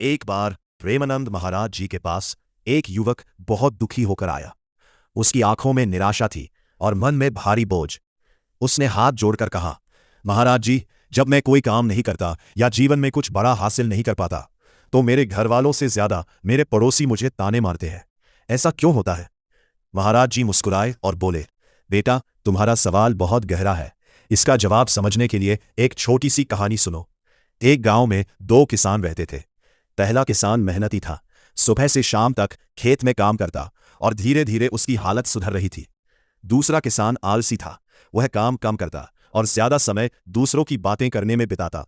एक बार प्रेमानंद महाराज जी के पास एक युवक बहुत दुखी होकर आया। उसकी आंखों में निराशा थी और मन में भारी बोझ। उसने हाथ जोड़कर कहा, महाराज जी, जब मैं कोई काम नहीं करता या जीवन में कुछ बड़ा हासिल नहीं कर पाता तो मेरे घरवालों से ज्यादा मेरे पड़ोसी मुझे ताने मारते हैं। ऐसा क्यों होता है? महाराज जी मुस्कुराए और बोले, बेटा, तुम्हारा सवाल बहुत गहरा है। इसका जवाब समझने के लिए एक छोटी सी कहानी सुनो। एक गांव में दो किसान रहते थे। पहला किसान मेहनती था, सुबह से शाम तक खेत में काम करता और धीरे धीरे उसकी हालत सुधर रही थी। दूसरा किसान आलसी था, वह काम कम करता और ज्यादा समय दूसरों की बातें करने में बिताता।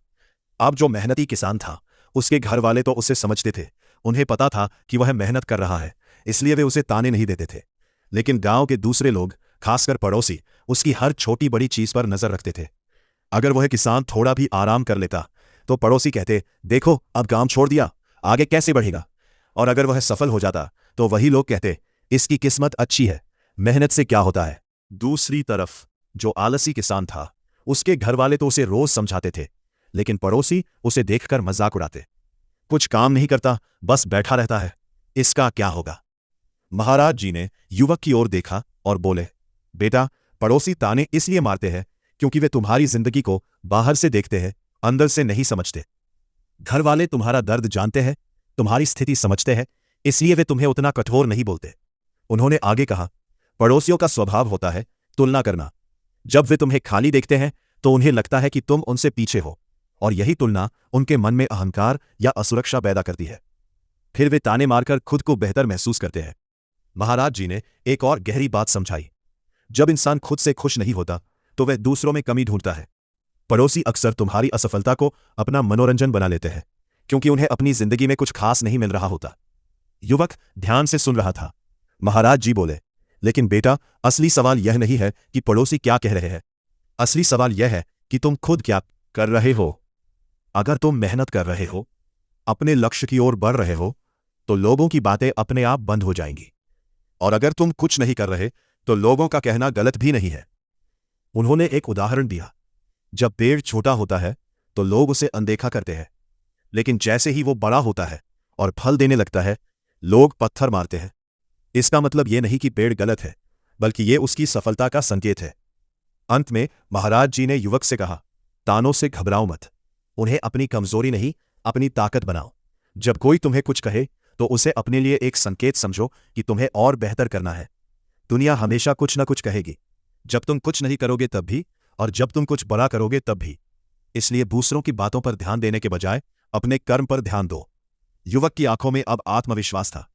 अब जो मेहनती किसान था, उसके घर वाले तो उसे समझते थे। उन्हें पता था कि वह मेहनत कर रहा है, इसलिए वे उसे ताने नहीं देते थे। लेकिन गांव के दूसरे लोग, खासकर पड़ोसी, उसकी हर छोटी बड़ी चीज पर नजर रखते थे। अगर वह किसान थोड़ा भी आराम कर लेता तो पड़ोसी कहते, देखो अब काम छोड़ दिया, आगे कैसे बढ़ेगा। और अगर वह सफल हो जाता तो वही लोग कहते, इसकी किस्मत अच्छी है, मेहनत से क्या होता है। दूसरी तरफ जो आलसी किसान था, उसके घरवाले तो उसे रोज समझाते थे, लेकिन पड़ोसी उसे देखकर मजाक उड़ाते। कुछ काम नहीं करता, बस बैठा रहता है, इसका क्या होगा। महाराज जी ने युवक की ओर देखा और बोले, बेटा, पड़ोसी ताने इसलिए मारते हैं क्योंकि वे तुम्हारी जिंदगी को बाहर से देखते हैं, अंदर से नहीं समझते। घर वाले तुम्हारा दर्द जानते हैं, तुम्हारी स्थिति समझते हैं, इसलिए वे तुम्हें उतना कठोर नहीं बोलते। उन्होंने आगे कहा, पड़ोसियों का स्वभाव होता है तुलना करना। जब वे तुम्हें खाली देखते हैं तो उन्हें लगता है कि तुम उनसे पीछे हो, और यही तुलना उनके मन में अहंकार या असुरक्षा पैदा करती है। फिर वे ताने मारकर खुद को बेहतर महसूस करते हैं। महाराज जी ने एक और गहरी बात समझाई। जब इंसान खुद से खुश नहीं होता तो वह दूसरों में कमी ढूंढता है। पड़ोसी अक्सर तुम्हारी असफलता को अपना मनोरंजन बना लेते हैं, क्योंकि उन्हें अपनी जिंदगी में कुछ खास नहीं मिल रहा होता। युवक ध्यान से सुन रहा था। महाराज जी बोले, लेकिन बेटा, असली सवाल यह नहीं है कि पड़ोसी क्या कह रहे हैं। असली सवाल यह है कि तुम खुद क्या कर रहे हो। अगर तुम मेहनत कर रहे हो, अपने लक्ष्य की ओर बढ़ रहे हो, तो लोगों की बातें अपने आप बंद हो जाएंगी। और अगर तुम कुछ नहीं कर रहे तो लोगों का कहना गलत भी नहीं है। उन्होंने एक उदाहरण दिया। जब पेड़ छोटा होता है तो लोग उसे अनदेखा करते हैं, लेकिन जैसे ही वो बड़ा होता है और फल देने लगता है, लोग पत्थर मारते हैं। इसका मतलब ये नहीं कि पेड़ गलत है, बल्कि ये उसकी सफलता का संकेत है। अंत में महाराज जी ने युवक से कहा, तानों से घबराओ मत, उन्हें अपनी कमजोरी नहीं, अपनी ताकत बनाओ। जब कोई तुम्हें कुछ कहे तो उसे अपने लिए एक संकेत समझो कि तुम्हें और बेहतर करना है। दुनिया हमेशा कुछ न कुछ कहेगी, जब तुम कुछ नहीं करोगे तब भी, और जब तुम कुछ बड़ा करोगे तब भी। इसलिए दूसरों की बातों पर ध्यान देने के बजाय अपने कर्म पर ध्यान दो। युवक की आंखों में अब आत्मविश्वास था।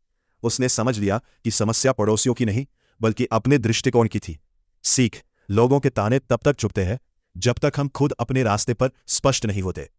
उसने समझ लिया कि समस्या पड़ोसियों की नहीं, बल्कि अपने दृष्टिकोण की थी। सीख, लोगों के ताने तब तक चुभते हैं जब तक हम खुद अपने रास्ते पर स्पष्ट नहीं होते।